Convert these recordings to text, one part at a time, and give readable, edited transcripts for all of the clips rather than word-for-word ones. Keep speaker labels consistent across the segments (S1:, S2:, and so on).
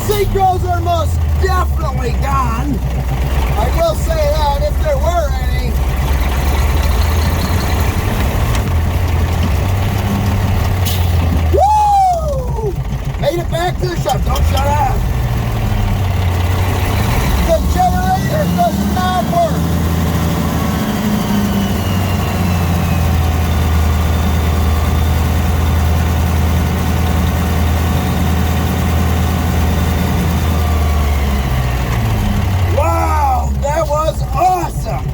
S1: Synchros are most definitely gone. I will say that, if there were any. Woo! Made it back to the shop. Don't shut up. The generator does not work. Awesome!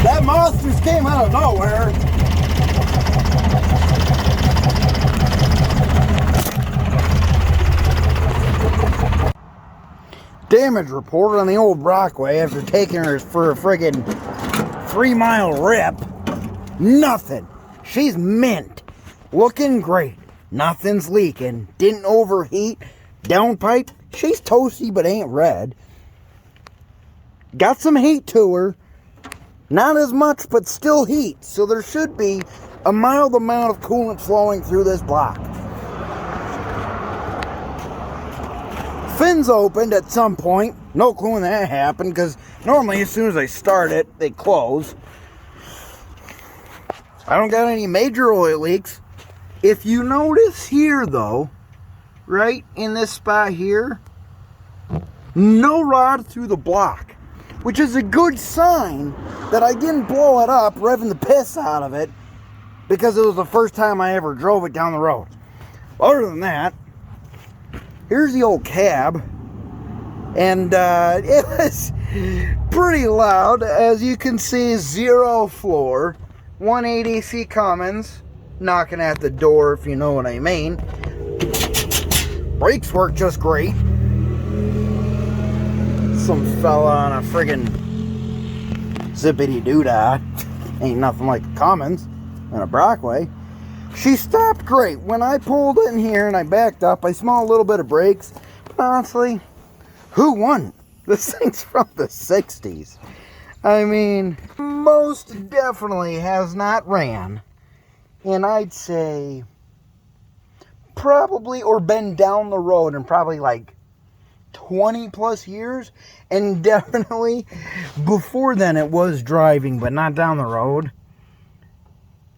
S1: That monster just came out of nowhere. Damage report on the old Brockway after taking her for a friggin' 3-mile rip. Nothing. She's mint. Looking great. Nothing's leaking. Didn't overheat. Downpipe, she's toasty but ain't red. Got some heat to her. Not as much, but still heat. So there should be a mild amount of coolant flowing through this block. Fins opened at some point. No clue when that happened, because normally as soon as I start it, they close. I don't got any major oil leaks. If you notice here, though, right in this spot here, no rod through the block, which is a good sign that I didn't blow it up revving the piss out of it, because it was the first time I ever drove it down the road. Other than that, here's the old cab, and it was pretty loud. As you can see, 0 floor, 180C Cummins knocking at the door, if you know what I mean. Brakes work just great. Some fella on a friggin' zippity doodah. Ain't nothing like a Cummins and a Brockway. She stopped great. When I pulled in here and I backed up, I smelled a little bit of brakes. But honestly, who won? This thing's from the 60s. I mean, most definitely has not ran. And I'd say probably, or been down the road in probably like 20 plus years. And definitely before then it was driving, but not down the road.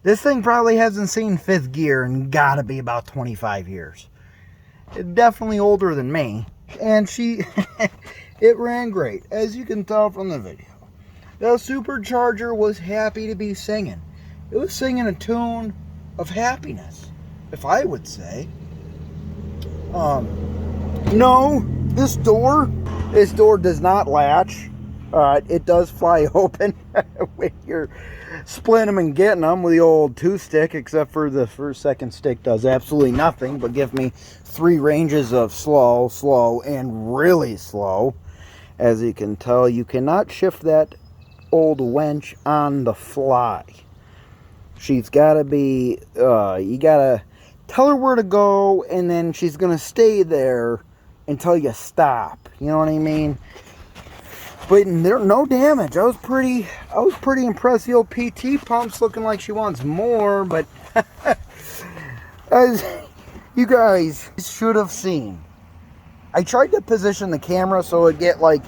S1: This thing probably hasn't seen 5th gear in gotta be about 25 years. Definitely older than me. And it ran great, as you can tell from the video. The supercharger was happy to be singing. It was singing a tune of happiness, if I would say. No, this door does not latch. It does fly open when you're splitting them and getting them with the old 2-stick, except for the second stick does absolutely nothing but give me 3 ranges of slow, slow, and really slow. As you can tell, you cannot shift that old wench on the fly. She's got to be, you got to tell her where to go, and then she's going to stay there until you stop. You know what I mean? But there, no damage. I was pretty impressed. The old PT pump's looking like she wants more, but as you guys should have seen, I tried to position the camera so it'd get, like,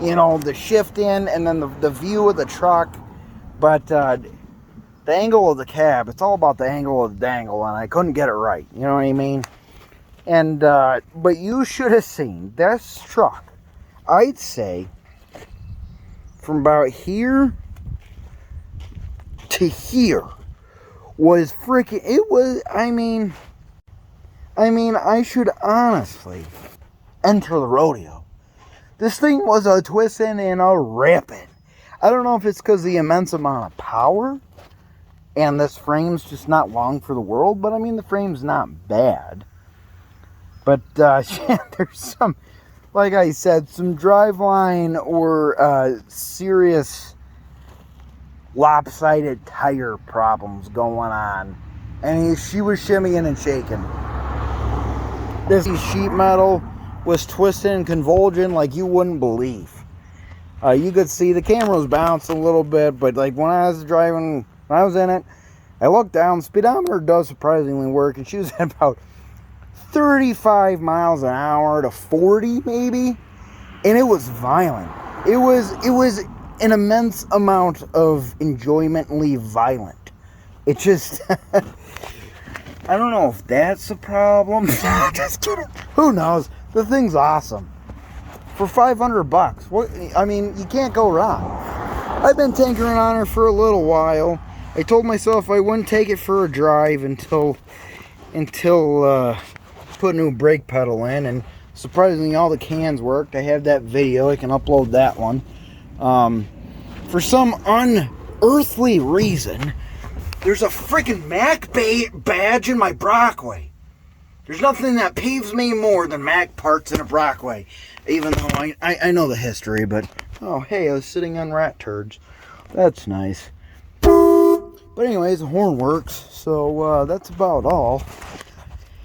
S1: you know, the shift in and then the view of the truck, but the angle of the cab, it's all about the angle of the dangle, and I couldn't get it right. You know what I mean? And but you should have seen this truck. I'd say from about here to here was freaking, it was, I mean, I should honestly enter the rodeo. This thing was a twisting and a ripping. I don't know if it's because of the immense amount of power and this frame's just not long for the world, but I mean, the frame's not bad. But there's some, like I said, some driveline or serious lopsided tire problems going on. And she was shimmying and shaking. This sheet metal was twisting and convulging like you wouldn't believe. You could see the camera was bouncing a little bit, but like when I was driving, when I was in it, I looked down, speedometer does surprisingly work, and she was at about 35 miles an hour to 40 maybe, and it was violent. It was an immense amount of enjoymentally violent. It just, I don't know if that's a problem. Just kidding. Who knows? The thing's awesome. For $500, what? I mean, you can't go wrong. I've been tinkering on her for a little while. I told myself I wouldn't take it for a drive until put a new brake pedal in, and surprisingly all the cans worked. I have that video. I can upload that one. For some unearthly reason, there's a freaking Mac badge in my Brockway. There's nothing that peeves me more than Mac parts in a Brockway. Even though I know the history, but oh hey, I was sitting on rat turds. That's nice. But anyways, the horn works, so that's about all.